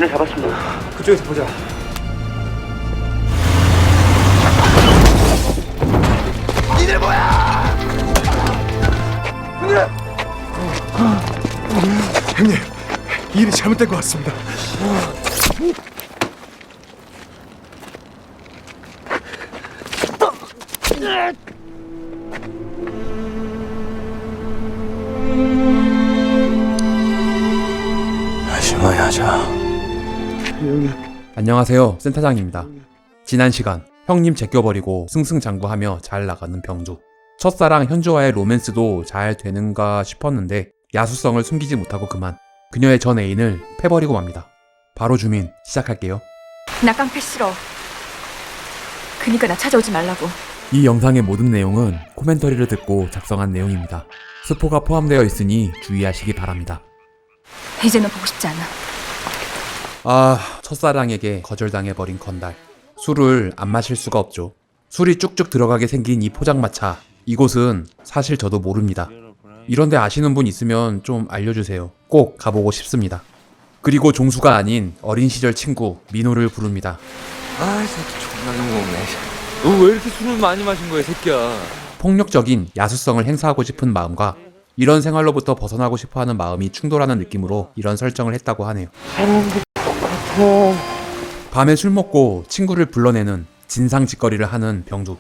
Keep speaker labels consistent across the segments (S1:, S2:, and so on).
S1: 민호 잡았습니다.
S2: 그쪽에서 보자. 니들 뭐야? 형님, 일이 잘못된 것 같습니다.
S3: 안녕하세요, 센터장입니다. 지난 시간 형님 제껴버리고 승승장구하며 잘 나가는 병두. 첫사랑 현주와의 로맨스도 잘 되는가 싶었는데 야수성을 숨기지 못하고 그만 그녀의 전 애인을 패버리고 맙니다. 바로 주민 시작할게요.
S4: 나 깡패 싫어. 그니까 나 찾아오지 말라고.
S3: 이 영상의 모든 내용은 코멘터리를 듣고 작성한 내용입니다. 스포가 포함되어 있으니 주의하시기 바랍니다.
S4: 이제는 보고 싶지 않아.
S3: 첫사랑에게 거절당해버린 건달. 술을 안 마실 수가 없죠. 술이 쭉쭉 들어가게 생긴 이 포장마차. 이곳은 사실 저도 모릅니다. 이런데 아시는 분 있으면 좀 알려주세요. 꼭 가보고 싶습니다. 그리고 종수가 아닌 어린 시절 친구 민호를 부릅니다.
S5: 아, 이 새끼 존나 먹네. 너 왜 이렇게 술을 많이 마신 거야, 새끼야?
S3: 폭력적인 야수성을 행사하고 싶은 마음과 이런 생활로부터 벗어나고 싶어하는 마음이 충돌하는 느낌으로 이런 설정을 했다고 하네요. 밤에 술 먹고 친구를 불러내는 진상짓거리를 하는 병두.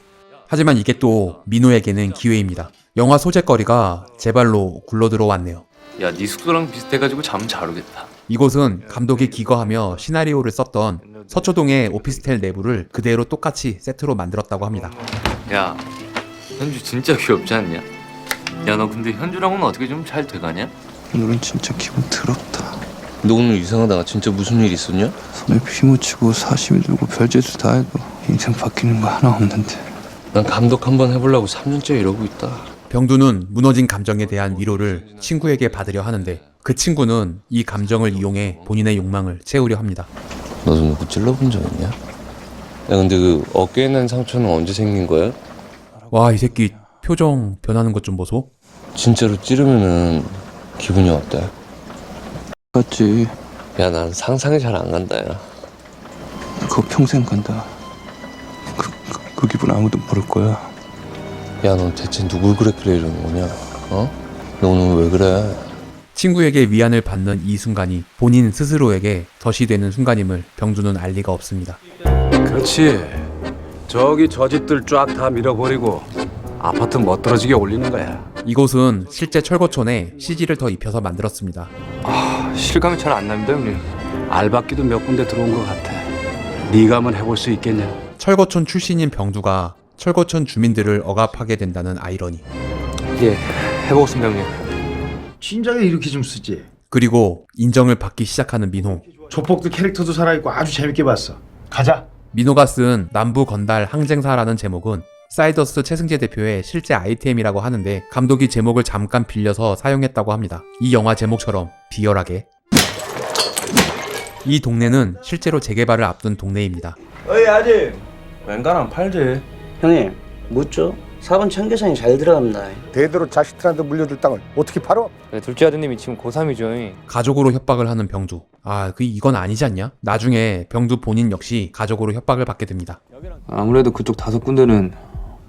S3: 하지만 이게 또 민호에게는 기회입니다. 영화 소재거리가 제 발로 굴러들어왔네요.
S5: 야, 네 숙소랑 비슷해가지고 잠 잘 오겠다.
S3: 이곳은 감독이 기거하며 시나리오를 썼던 서초동의 오피스텔 내부를 그대로 똑같이 세트로 만들었다고 합니다.
S5: 야, 현주 진짜 귀엽지 않냐? 야, 너 근데 현주랑은 어떻게 좀 잘 돼가냐?
S6: 오늘은 진짜 기분 더럽다.
S7: 너 오늘 이상하다. 진짜 무슨 일 있었냐?
S6: 손에 피 묻히고 사심이 들고 별짓을 다 해도 인생 바뀌는 거 하나 없는데.
S7: 난 감독 한번 해보려고 3년째 이러고 있다.
S3: 병두는 무너진 감정에 대한 위로를 친구에게 받으려 하는데 그 친구는 이 감정을 이용해 본인의 욕망을 채우려 합니다.
S7: 너도 누구 찔러본 적 있냐? 야, 근데 그 어깨에 난 상처는 언제 생긴 거야?
S3: 와, 이 새끼 표정 변하는 것 좀 보소.
S7: 진짜로 찌르면은 기분이 어때?
S6: 맞지?
S7: 야, 난 상상이 잘 안 간다, 야.
S6: 그거 평생 간다. 그 기분 아무도 모를 거야.
S7: 야, 넌 대체 누굴 그랬길래 이러는 거냐? 어? 너 오늘 왜 그래?
S3: 친구에게 위안을 받는 이 순간이 본인 스스로에게 덫이 되는 순간임을 병두는 알 리가 없습니다.
S2: 그렇지. 저기 저 집들 쫙 다 밀어버리고 아파트 멋들어지게 올리는 거야.
S3: 이곳은 실제 철거촌에 CG를 더 입혀서 만들었습니다.
S2: 실감이 잘 안 납니다, 형님. 알바끼도 몇 군데 들어온 것 같아. 네가 한번 해볼 수 있겠냐?
S3: 철거촌 출신인 병두가 철거촌 주민들을 억압하게 된다는 아이러니.
S2: 예, 해보겠습니다, 형님.
S8: 진작에 이렇게 좀 쓰지.
S3: 그리고 인정을 받기 시작하는 민호.
S8: 조폭들 캐릭터도 살아있고 아주 재밌게 봤어. 가자.
S3: 민호가 쓴 남부 건달 항쟁사라는 제목은 사이더스 최승재 대표의 실제 아이템이라고 하는데 감독이 제목을 잠깐 빌려서 사용했다고 합니다. 이 영화 제목처럼 비열하게. 이 동네는 실제로 재개발을 앞둔 동네입니다.
S1: 어이 아들.
S2: 웬간하면 팔지.
S1: 형님 묻죠? 4번 청계산이 잘 들어갑니다.
S8: 대대로 자식들한테 물려줄 땅을 어떻게 팔어?
S5: 둘째 아드님이 지금 고3이죠.
S3: 가족으로 협박을 하는 병두. 이건 아니지 않냐? 나중에 병두 본인 역시 가족으로 협박을 받게 됩니다.
S9: 아무래도 그쪽 5군데는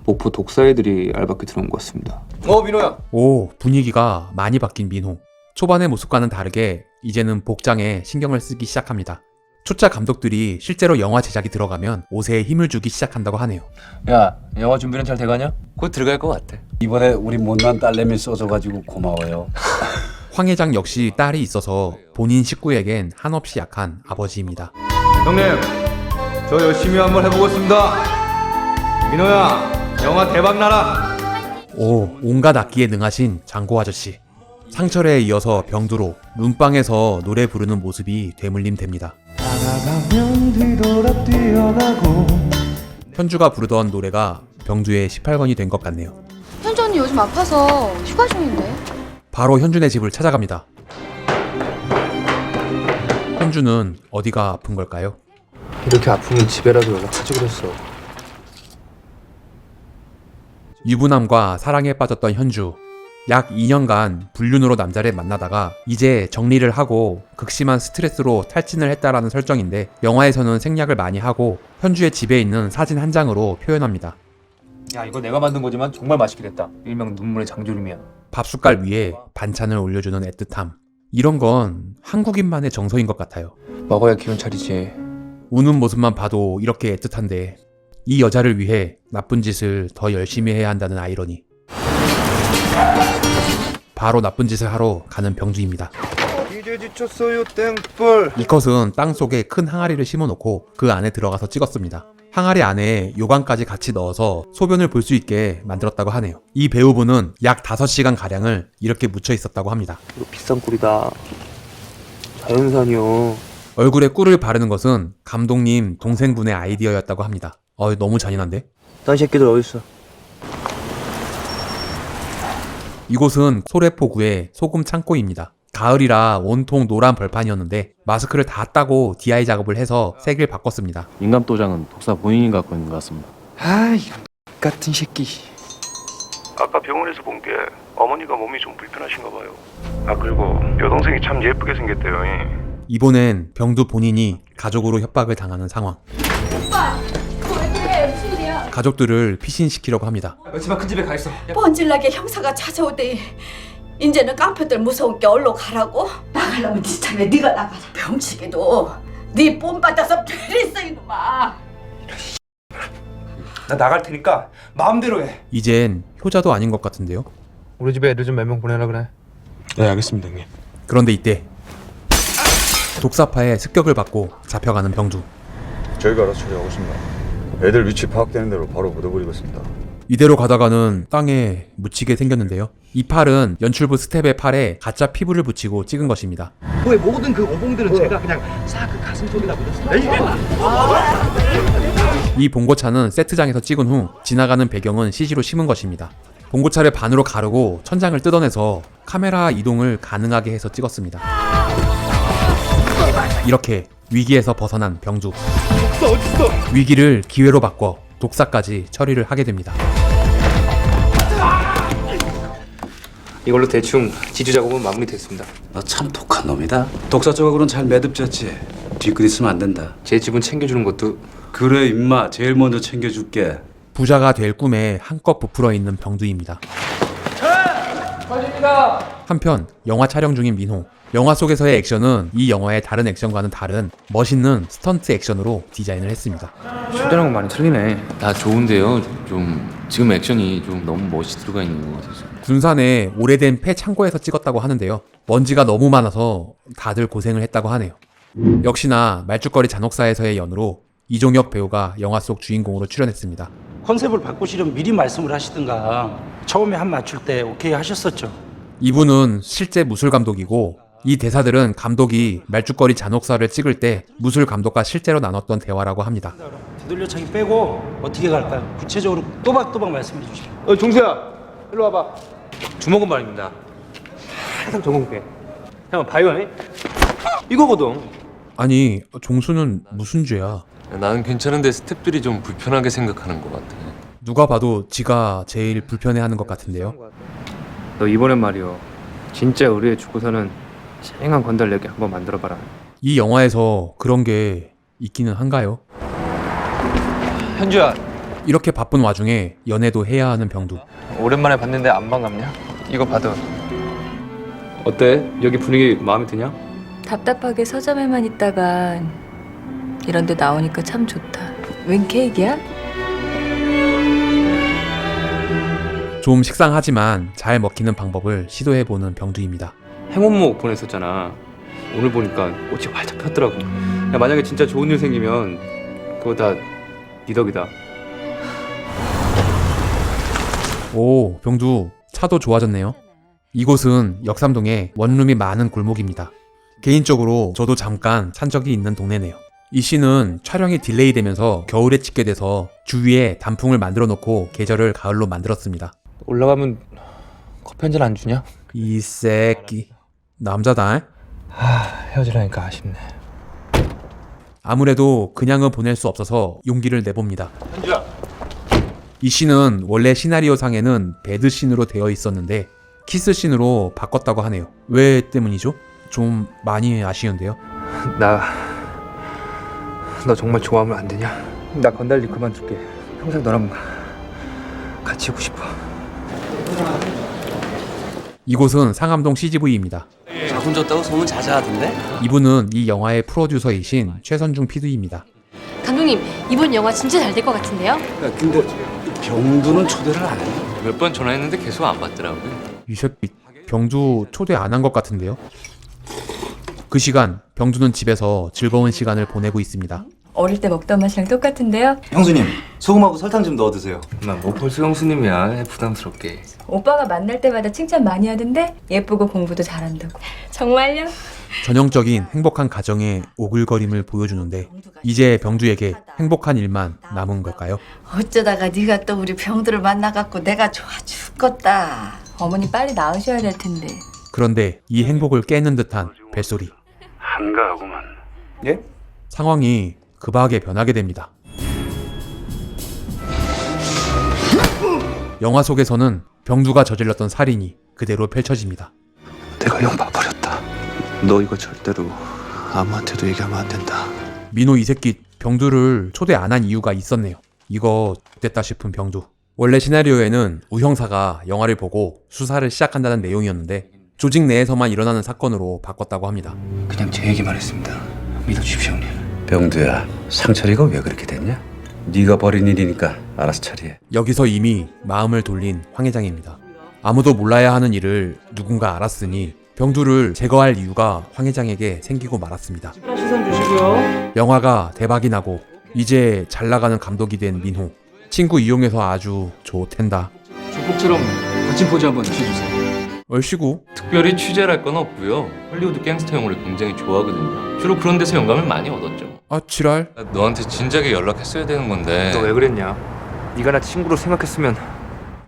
S9: 목포 독사애들이 알바끼 들어온 것 같습니다.
S5: 민호야.
S3: 오, 분위기가 많이 바뀐 민호. 초반의 모습과는 다르게 이제는 복장에 신경을 쓰기 시작합니다. 초짜 감독들이 실제로 영화 제작이 들어가면 옷에 힘을 주기 시작한다고 하네요.
S5: 야, 영화 준비는 잘 돼가냐? 곧 들어갈 것 같아.
S2: 이번에 우리 못난 딸내미 써줘가지고 고마워요.
S3: 황 회장 역시 딸이 있어서 본인 식구에겐 한없이 약한 아버지입니다.
S5: 형님, 저 열심히 한번 해보겠습니다. 민호야, 영화 대박 나라.
S3: 오, 온갖 악기에 능하신 장고 아저씨. 상철에 이어서 병두로 눈방에서 노래 부르는 모습이 되물림됩니다. 현주가 부르던 노래가 병두의 18번이 된 것 같네요.
S4: 현주 언니 요즘 아파서 휴가 중인데.
S3: 바로 현주네 집을 찾아갑니다. 현주는 어디가 아픈 걸까요?
S9: 이렇게 아프면 집에라도 연락하지 그랬어.
S3: 유부남과 사랑에 빠졌던 현주. 약 2년간 불륜으로 남자를 만나다가 이제 정리를 하고 극심한 스트레스로 탈진을 했다라는 설정인데 영화에서는 생략을 많이 하고 현주의 집에 있는 사진 한 장으로 표현합니다.
S9: 야 이거 내가 만든 거지만 정말 맛있게 됐다. 일명 눈물의 장조림이야.
S3: 밥숟갈 위에 반찬을 올려주는 애틋함. 이런 건 한국인만의 정서인 것 같아요.
S9: 먹어야 기운 차리지.
S3: 우는 모습만 봐도 이렇게 애틋한데 이 여자를 위해 나쁜 짓을 더 열심히 해야 한다는 아이러니. 바로 나쁜 짓을 하러 가는 병주입니다.
S6: 이제 지쳤어요 땡벌.
S3: 이 컷은 땅속에 큰 항아리를 심어놓고 그 안에 들어가서 찍었습니다. 항아리 안에 요강까지 같이 넣어서 소변을 볼 수 있게 만들었다고 하네요. 이 배우분은 약 5시간가량을 이렇게 묻혀 있었다고 합니다.
S9: 이거 비싼 꿀이다. 자연산이요.
S3: 얼굴에 꿀을 바르는 것은 감독님 동생분의 아이디어였다고 합니다. 너무 잔인한데?
S1: 딴 새끼들 어딨어?
S3: 이곳은 소래포구의 소금 창고입니다. 가을이라 온통 노란 벌판이었는데 마스크를 다 따고 DI 작업을 해서 색을 바꿨습니다.
S10: 인감 도장은 독사 본인이 갖고 있는 것 같습니다.
S6: 아 이런 같은 새끼.
S11: 아까 병원에서 본 게 어머니가 몸이 좀 불편하신가 봐요. 아 그리고 여동생이 참 예쁘게 생겼대요.
S3: 이번엔 병두 본인이 가족으로 협박을 당하는 상황.
S4: 오빠, 그거 왜 그래? 무슨 일이야?
S3: 가족들을 피신시키려고 합니다.
S9: 며칠만 큰 집에 가 있어.
S12: 뻔질나게 형사가 찾아오대. 이제는 깡패들 무서운 게 얼로 가라고? 나가려면 진짜 왜 네가 나가라. 병치기도 네 뽐 받아서 되랬어 이놈아.
S6: 나 나갈 테니까 마음대로 해.
S3: 이젠 효자도 아닌 것 같은데요.
S9: 우리 집에 애들 좀 몇 명 보내라 그래.
S6: 네 알겠습니다 형님.
S3: 그런데 이때 독사파의 습격을 받고 잡혀가는 병두.
S11: 저희가 알아서 처리하겠습니다. 애들 위치 파악되는 대로 바로 묻어버리겠습니다.
S3: 이대로 가다가는 땅에 묻히게 생겼는데요. 이 팔은 연출부 스텝의 팔에 가짜 피부를 붙이고 찍은 것입니다.
S8: 왜 모든 그 오봉들은 제가 그냥 싹 그 가슴 속에다 묻었습니다.
S3: 이 봉고차는 세트장에서 찍은 후 지나가는 배경은 CG로 심은 것입니다. 봉고차를 반으로 가르고 천장을 뜯어내서 카메라 이동을 가능하게 해서 찍었습니다. 이렇게 위기에서 벗어난 병주. 위기를 기회로 바꿔 독사까지 처리를 하게 됩니다.
S9: 이걸로 대충 지주 작업은 마무리됐습니다.
S2: 너 참 독한 놈이다. 독사 조각으로는 잘 매듭졌지. 뒤끝 있으면 안 된다.
S9: 제 집은 챙겨주는 것도
S2: 그래 임마, 제일 먼저 챙겨줄게.
S3: 부자가 될 꿈에 한껏 부풀어 있는 병두입니다. 한편 영화 촬영 중인 민호. 영화 속에서의 액션은 이 영화의 다른 액션과는 다른 멋있는 스턴트 액션으로 디자인을 했습니다.
S9: 실제랑 건 많이 틀리네.
S5: 다 좋은데요. 좀 지금 액션이 좀 너무 멋이 들어가 있는 것 같아서.
S3: 군산의 오래된 폐 창고에서 찍었다고 하는데요. 먼지가 너무 많아서 다들 고생을 했다고 하네요. 역시나 말죽거리 잔혹사에서의 연우로 이종혁 배우가 영화 속 주인공으로 출연했습니다.
S1: 컨셉을 바꾸시려면 미리 말씀을 하시든가. 처음에 한 맞출 때 오케이 하셨었죠?
S3: 이분은 실제 무술 감독이고 이 대사들은 감독이 말죽거리 잔혹사를 찍을 때 무술 감독과 실제로 나눴던 대화라고 합니다.
S1: 뒤돌려차기 빼고 어떻게 갈까요? 구체적으로 또박또박 말씀해 주십시오.
S9: 종수야, 일로 와봐. 주먹은 말입니다. 항상 전공돼. 형 바이오네? 이거거든.
S3: 아니, 종수는 무슨 죄야?
S7: 나는 괜찮은데 스태프들이 좀 불편하게 생각하는 것 같아.
S3: 누가 봐도 지가 제일 불편해하는 것 같은데요.
S9: 너 이번엔 말이요. 진짜 의뢰에 죽고서는 쨍한 건달 내게 한번 만들어봐라.
S3: 이 영화에서 그런 게 있기는 한가요?
S9: 현주야,
S3: 이렇게 바쁜 와중에 연애도 해야 하는 병두.
S9: 오랜만에 봤는데 안 반갑냐? 이거 받아. 어때? 여기 분위기 마음에 드냐?
S4: 답답하게 서점에만 있다가 이런 데 나오니까 참 좋다. 웬 케이크야?
S3: 좀 식상하지만 잘 먹히는 방법을 시도해보는 병두입니다.
S9: 행운목 보냈었잖아. 오늘 보니까 꽃이 활짝 폈더라고. 야, 만약에 진짜 좋은 일 생기면 그거 다 네 덕이다.
S3: 오, 병두 차도 좋아졌네요. 이곳은 역삼동에 원룸이 많은 골목입니다. 개인적으로 저도 잠깐 산 적이 있는 동네네요. 이 씬은 촬영이 딜레이 되면서 겨울에 찍게 돼서 주위에 단풍을 만들어 놓고 계절을 가을로 만들었습니다.
S9: 올라가면 커피 한 잔 안 주냐?
S3: 이 새끼 남자다.
S9: 헤어지라니까 아쉽네.
S3: 아무래도 그냥은 보낼 수 없어서 용기를 내봅니다. 이 씬은 원래 시나리오상에는 배드씬으로 되어 있었는데 키스씬으로 바꿨다고 하네요. 왜 때문이죠? 좀 많이 아쉬운데요.
S9: 너 정말 좋아하면 안 되냐? 나 건달일 그만둘게. 평생 너랑 같이 있고 싶어.
S3: 이곳은 상암동 CGV입니다.
S7: 작품 줬다고 소문 자자하던데?
S3: 이분은 이 영화의 프로듀서이신 최선중 PD입니다.
S13: 감독님, 이번 영화 진짜 잘 될 것 같은데요?
S2: 야, 근데 병두는 초대를 안 해.
S5: 몇 번 전화했는데 계속 안 받더라고요.
S3: 이 새끼 병두 초대 안 한 것 같은데요? 그 시간 병두는 집에서 즐거운 시간을 보내고 있습니다.
S4: 어릴 때 먹던 맛이랑 똑같은데요?
S10: 형수님, 소금하고 설탕 좀 넣어드세요.
S5: 나뭐 벌써 형수님이야. 부담스럽게.
S4: 오빠가 만날 때마다 칭찬 많이 하던데 예쁘고 공부도 잘한다고.
S13: 정말요?
S3: 전형적인 행복한 가정의 오글거림을 보여주는데 이제 병두에게 행복한 일만 남은 걸까요?
S12: 어쩌다가 네가 또 우리 병들을 만나갖고 내가 좋아 죽겠다.
S4: 어머니 빨리 나으셔야 될 텐데.
S3: 그런데 이 행복을 깨는 듯한 벨소리.
S11: 한가하구만.
S9: 예?
S3: 상황이 급하게 변하게 됩니다. 영화 속에서는 병두가 저질렀던 살인이 그대로 펼쳐집니다.
S6: 내가 형 봐버렸다. 너 이거 절대로 아무한테도 얘기하면 안 된다.
S3: 민호 이 새끼 병두를 초대 안 한 이유가 있었네요. 이거 됐다 싶은 병두. 원래 시나리오에는 우 형사가 영화를 보고 수사를 시작한다는 내용이었는데 조직 내에서만 일어나는 사건으로 바꿨다고 합니다.
S10: 그냥 제 얘기만 했습니다. 믿어주십시오, 형님.
S2: 병두야, 상철이가 왜 그렇게 됐냐? 네가 벌인 일이니까 알아서 처리해.
S3: 여기서 이미 마음을 돌린 황 회장입니다. 아무도 몰라야 하는 일을 누군가 알았으니 병두를 제거할 이유가 황 회장에게 생기고 말았습니다.
S9: 시선 주시고요.
S3: 영화가 대박이 나고 이제 잘 나가는 감독이 된 민호. 친구 이용해서 아주 좋텐다.
S9: 조폭처럼 거친 포즈 한번 취해주세요.
S3: 얼씨구.
S5: 특별히 취재를 할 건 없고요. 헐리우드 갱스터 영화를 굉장히 좋아하거든요. 주로 그런 데서 영감을 많이 얻었죠.
S3: 아 지랄.
S5: 너한테 진작에 연락했어야 되는 건데.
S9: 너 왜 그랬냐? 네가 나 친구로 생각했으면.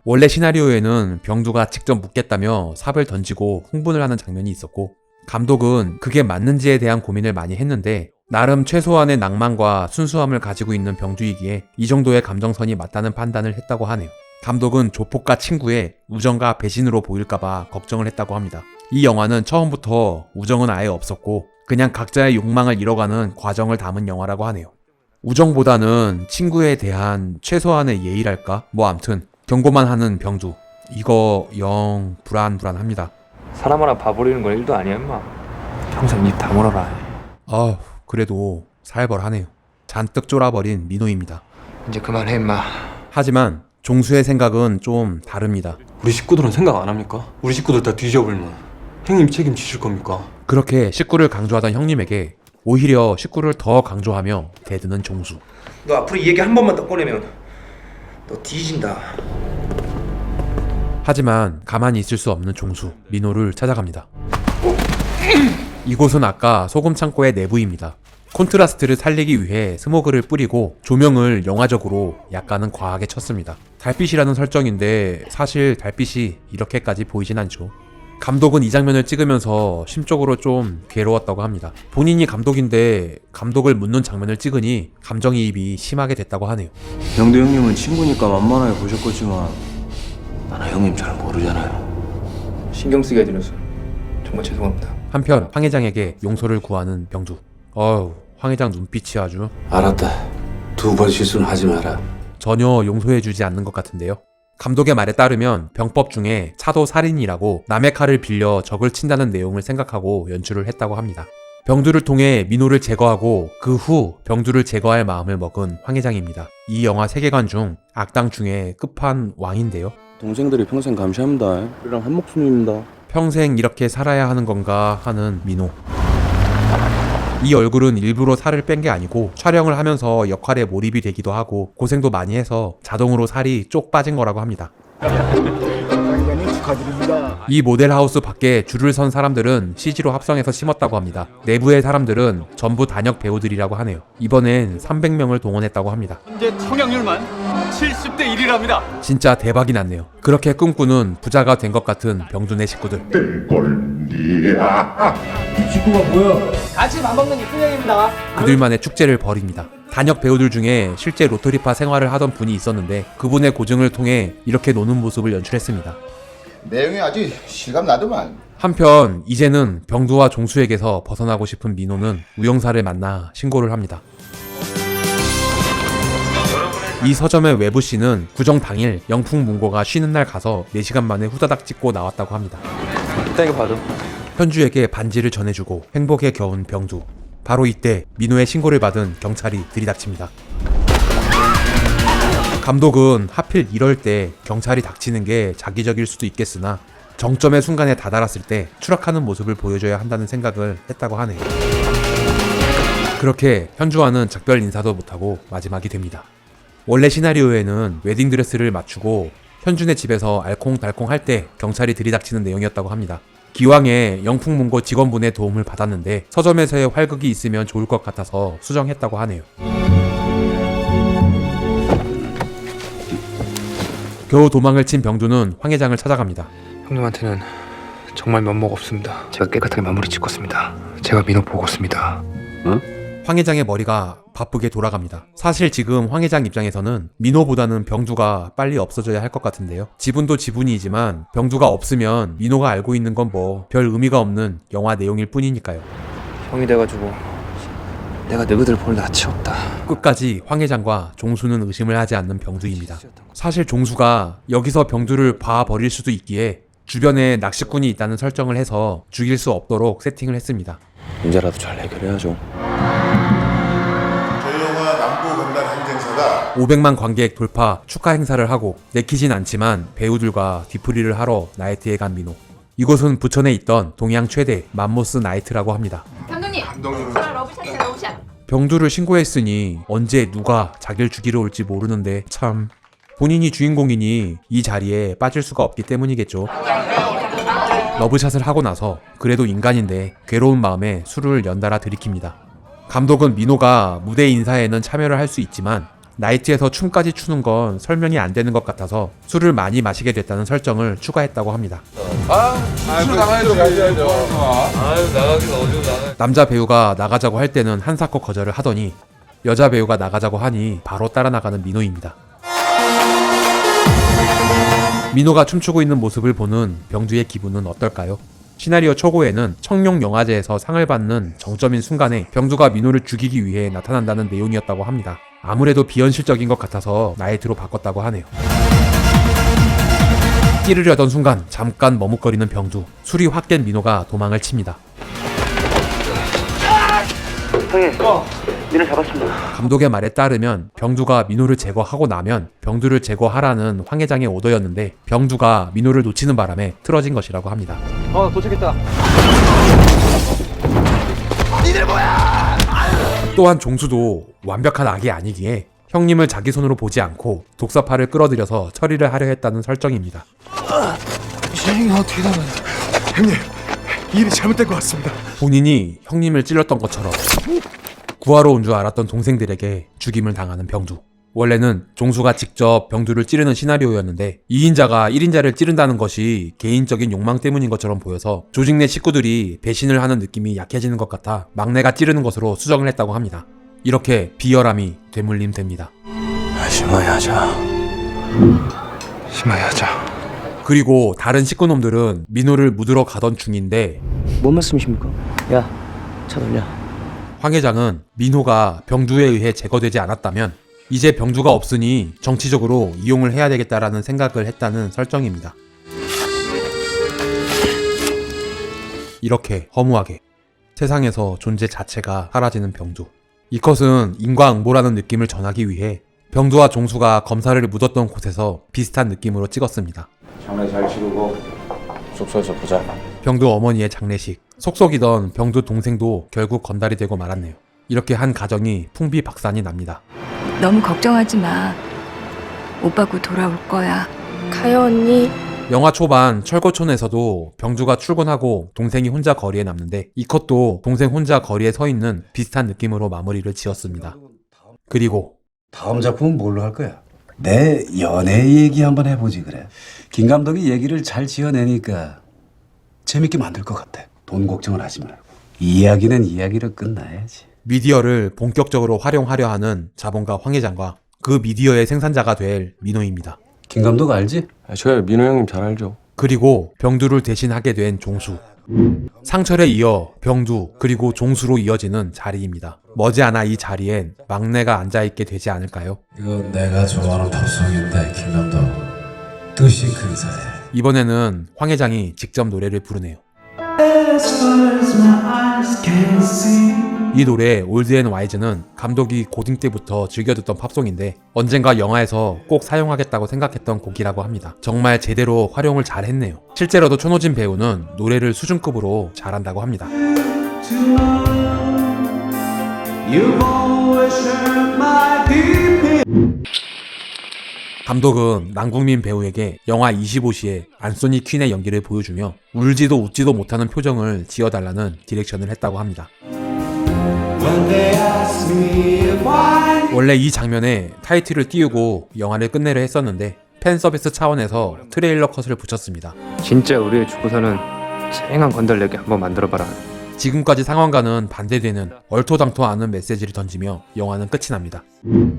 S3: 원래 시나리오에는 병두가 직접 묻겠다며 삽을 던지고 흥분을 하는 장면이 있었고 감독은 그게 맞는지에 대한 고민을 많이 했는데 나름 최소한의 낭만과 순수함을 가지고 있는 병두이기에 이 정도의 감정선이 맞다는 판단을 했다고 하네요. 감독은 조폭과 친구의 우정과 배신으로 보일까봐 걱정을 했다고 합니다. 이 영화는 처음부터 우정은 아예 없었고 그냥 각자의 욕망을 이뤄가는 과정을 담은 영화라고 하네요. 우정보다는 친구에 대한 최소한의 예의랄까? 뭐 암튼 경고만 하는 병두. 이거 영 불안합니다.
S9: 사람 하나 봐버리는 건 일도 아니야, 임마. 평생 입 다물어라.
S3: 아 그래도 살벌하네요. 잔뜩 쫄아버린 민호입니다.
S9: 이제 그만해, 임마.
S3: 하지만 종수의 생각은 좀 다릅니다.
S6: 우리 식구들은 생각 안 합니까? 우리 식구들 다 뒤져불면 형님 책임지실 겁니까?
S3: 그렇게 식구를 강조하던 형님에게 오히려 식구를 더 강조하며 대드는 종수.
S10: 너 앞으로 이 얘기 한 번만 더 꺼내면 너 뒤진다.
S3: 하지만 가만히 있을 수 없는 종수, 민호를 찾아갑니다. 이곳은 아까 소금 창고의 내부입니다. 콘트라스트를 살리기 위해 스모그를 뿌리고 조명을 영화적으로 약간은 과하게 쳤습니다. 달빛이라는 설정인데 사실 달빛이 이렇게까지 보이진 않죠. 감독은 이 장면을 찍으면서 심적으로 좀 괴로웠다고 합니다. 본인이 감독인데 감독을 묻는 장면을 찍으니 감정이입이 심하게 됐다고 하네요.
S10: 영도 형님은 친구니까 만만하게 보셨겠지만 나는 형님 잘 모르잖아요.
S9: 신경 쓰게 해드려서 정말 죄송합니다.
S3: 한편 황 회장에게 용서를 구하는 병두. 어휴, 황 회장 눈빛이 아주.
S10: 알았다. 두 번 실수는 하지 마라.
S3: 전혀 용서해주지 않는 것 같은데요. 감독의 말에 따르면 병법 중에 차도 살인이라고 남의 칼을 빌려 적을 친다는 내용을 생각하고 연출을 했다고 합니다. 병두를 통해 민호를 제거하고 그 후 병두를 제거할 마음을 먹은 황 회장입니다. 이 영화 세계관 중 악당 중에 끝판왕인데요.
S7: 동생들이 평생 감시합니다. 우리랑 한 목숨입니다.
S3: 평생 이렇게 살아야 하는 건가 하는 민호. 이 얼굴은 일부러 살을 뺀 게 아니고 촬영을 하면서 역할에 몰입이 되기도 하고 고생도 많이 해서 자동으로 살이 쪽 빠진 거라고 합니다. 이 모델하우스 밖에 줄을 선 사람들은 CG로 합성해서 심었다고 합니다. 내부의 사람들은 전부 단역 배우들이라고 하네요. 이번엔 300명을 동원했다고 합니다.
S10: 현재 청약률만 70대 1이랍니다.
S3: 진짜 대박이 났네요. 그렇게 꿈꾸는 부자가 된 것 같은 병두네 식구들.
S10: 식구가 뭐야? 같이 밥 먹는 이쁜 형입니다.
S3: 그들만의 축제를 벌입니다. 단역 배우들 중에 실제 로터리파 생활을 하던 분이 있었는데 그분의 고증을 통해 이렇게 노는 모습을 연출했습니다.
S14: 내용이 아주 실감 나더만.
S3: 한편 이제는 병두와 종수에게서 벗어나고 싶은 민호는 우영사를 만나 신고를 합니다. 이 서점의 외부씬은 구정 당일 영풍문고가 쉬는 날 가서 4시간 만에 후다닥 찍고 나왔다고 합니다.
S9: 일단 이거 봐줘.
S3: 현주에게 반지를 전해주고 행복에 겨운 병두. 바로 이때 민호의 신고를 받은 경찰이 들이닥칩니다. 감독은 하필 이럴 때 경찰이 닥치는 게 자기적일 수도 있겠으나 정점의 순간에 다다랐을 때 추락하는 모습을 보여줘야 한다는 생각을 했다고 하네요. 그렇게 현주와는 작별 인사도 못하고 마지막이 됩니다. 원래 시나리오에는 웨딩드레스를 맞추고 현준의 집에서 알콩달콩 할 때 경찰이 들이닥치는 내용이었다고 합니다. 기왕에 영풍문고 직원분의 도움을 받았는데 서점에서의 활극이 있으면 좋을 것 같아서 수정했다고 하네요. 겨우 도망을 친 병두는 황 회장을 찾아갑니다.
S9: 형님한테는 정말 면목 없습니다. 제가 깨끗하게 마무리 짓겠습니다. 제가 민호 보고 있습니다.
S3: 응? 황 회장의 머리가 바쁘게 돌아갑니다. 사실 지금 황 회장 입장에서는 민호보다는 병두가 빨리 없어져야 할 것 같은데요. 지분도 지분이지만 병두가 없으면 민호가 알고 있는 건 뭐 별 의미가 없는 영화 내용일 뿐이니까요.
S9: 형이 돼가지고 내가 너희들 볼 낯이 없다.
S3: 끝까지 황 회장과 종수는 의심을 하지 않는 병두입니다. 사실 종수가 여기서 병두를 봐버릴 수도 있기에 주변에 낚시꾼이 있다는 설정을 해서 죽일 수 없도록 세팅을 했습니다.
S7: 문제라도 잘 해결해야죠.
S14: 저희 영화 남부 건달 항쟁사가
S3: 500만 관객 돌파 축하 행사를 하고 내키진 않지만 배우들과 뒤풀이를 하러 나이트에 간 민호. 이곳은 부천에 있던 동양 최대 맘모스 나이트라고 합니다.
S13: 감독님. 러브샷이야 러브샷.
S3: 병두를 신고했으니 언제 누가 자기를 죽이러 올지 모르는데 참 본인이 주인공이니 이 자리에 빠질 수가 없기 때문이겠죠. 러브샷을 하고 나서 그래도 인간인데 괴로운 마음에 술을 연달아 들이킵니다. 감독은 민호가 무대 인사에는 참여를 할 수 있지만 나이트에서 춤까지 추는 건 설명이 안 되는 것 같아서 술을 많이 마시게 됐다는 설정을 추가했다고 합니다.
S7: 나가기가 어디로 나가.
S3: 남자 배우가 나가자고 할 때는 한사코 거절을 하더니 여자 배우가 나가자고 하니 바로 따라 나가는 민호입니다. 민호가 춤추고 있는 모습을 보는 병두의 기분은 어떨까요? 시나리오 초고에는 청룡영화제에서 상을 받는 정점인 순간에 병두가 민호를 죽이기 위해 나타난다는 내용이었다고 합니다. 아무래도 비현실적인 것 같아서 나이트로 바꿨다고 하네요. 찌르려던 순간 잠깐 머뭇거리는 병두. 술이 확 깬 민호가 도망을 칩니다.
S9: 형님, 민호 잡았습니다.
S3: 감독의 말에 따르면 병두가 민호를 제거하고 나면 병두를 제거하라는 황 회장의 오더였는데 병두가 민호를 놓치는 바람에 틀어진 것이라고 합니다.
S9: 도착했다.
S14: 니들 뭐야?
S3: 또한 종수도 완벽한 악이 아니기에 형님을 자기 손으로 보지 않고 독사파를 끌어들여서 처리를 하려 했다는 설정입니다.
S14: 형이 어떻게 나가냐? 형님, 일이 잘못된 것 같습니다.
S3: 본인이 형님을 찔렀던 것처럼 구하러 온 줄 알았던 동생들에게 죽임을 당하는 병두. 원래는 종수가 직접 병두를 찌르는 시나리오였는데 2인자가 1인자를 찌른다는 것이 개인적인 욕망 때문인 것처럼 보여서 조직 내 식구들이 배신을 하는 느낌이 약해지는 것 같아 막내가 찌르는 것으로 수정을 했다고 합니다. 이렇게 비열함이 되물림됩니다.
S10: 심하게 하자.
S9: 심하게 하자.
S3: 그리고 다른 식구놈들은 민호를 묻으러 가던 중인데
S10: 뭔 말씀이십니까? 야, 차 돌려.
S3: 황 회장은 민호가 병두에 의해 제거되지 않았다면 이제 병두가 없으니 정치적으로 이용을 해야 되겠다라는 생각을 했다는 설정입니다. 이렇게 허무하게 세상에서 존재 자체가 사라지는 병두. 이 컷은 인과응보라는 느낌을 전하기 위해 병두와 종수가 검사를 묻었던 곳에서 비슷한 느낌으로 찍었습니다.
S10: 장례 잘 치르고 숙소에서 보자.
S3: 병두 어머니의 장례식. 속속이던 병두 동생도 결국 건달이 되고 말았네요. 이렇게 한 가정이 풍비박산이 납니다.
S4: 너무 걱정하지 마. 오빠 곧 돌아올 거야.
S13: 가요 언니.
S3: 영화 초반 철거촌에서도 병두가 출근하고 동생이 혼자 거리에 남는데 이 컷도 동생 혼자 거리에 서 있는 비슷한 느낌으로 마무리를 지었습니다. 그리고
S1: 다음 작품은 뭘로 할 거야? 내 연애 얘기 한번 해보지 그래. 김 감독이 얘기를 잘 지어내니까 재밌게 만들 것 같아. 돈 걱정을 하지 말고. 이야기는 이야기로 끝나야지.
S3: 미디어를 본격적으로 활용하려 하는 자본가 황 회장과 그 미디어의 생산자가 될 민호입니다.
S1: 김 감독 알지?
S7: 저 민호 형님 잘 알죠.
S3: 그리고 병두를 대신하게 된 종수. 상철에 이어 병두 그리고 종수로 이어지는 자리입니다. 머지않아 이 자리엔 막내가 앉아있게 되지 않을까요?
S1: 이거 내가 좋아하는 팝송인데 김 감독 뜻이 근사해.
S3: 이번에는 황 회장이 직접 노래를 부르네요. 이 노래 올드앤와이즈는 감독이 고딩 때부터 즐겨 듣던 팝송인데 언젠가 영화에서 꼭 사용하겠다고 생각했던 곡이라고 합니다. 정말 제대로 활용을 잘 했네요. 실제로도 손호진 배우는 노래를 수준급으로 잘한다고 합니다. 감독은 남궁민 배우에게 영화 25시에 안소니 퀸의 연기를 보여주며 울지도 웃지도 못하는 표정을 지어달라는 디렉션을 했다고 합니다. 원래 이 장면에 타이틀을 띄우고 영화를 끝내려 했었는데 팬 서비스 차원에서 트레일러 컷을 붙였습니다.
S9: 진짜 우리의 죽고서는 쨍한 건달 내게 한번 만들어봐라.
S3: 지금까지 상황과는 반대되는 얼토당토 않은 메시지를 던지며 영화는 끝이 납니다.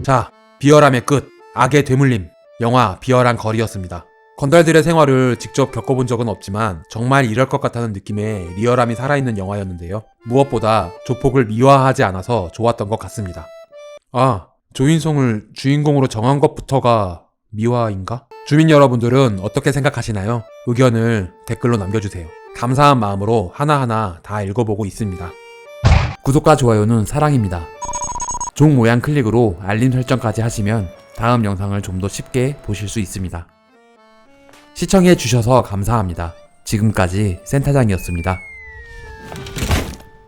S3: 자, 비열함의 끝, 악의 되물림. 영화 비열한 거리였습니다. 건달들의 생활을 직접 겪어본 적은 없지만 정말 이럴 것 같다는 느낌의 리얼함이 살아있는 영화였는데요. 무엇보다 조폭을 미화하지 않아서 좋았던 것 같습니다. 아, 조인성을 주인공으로 정한 것부터가 미화인가? 주민 여러분들은 어떻게 생각하시나요? 의견을 댓글로 남겨주세요. 감사한 마음으로 하나하나 다 읽어보고 있습니다. 구독과 좋아요는 사랑입니다. 종 모양 클릭으로 알림 설정까지 하시면 다음 영상을 좀 더 쉽게 보실 수 있습니다. 시청해주셔서 감사합니다. 지금까지 센터장이었습니다.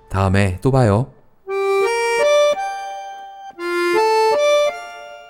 S3: 다음에 또 봐요.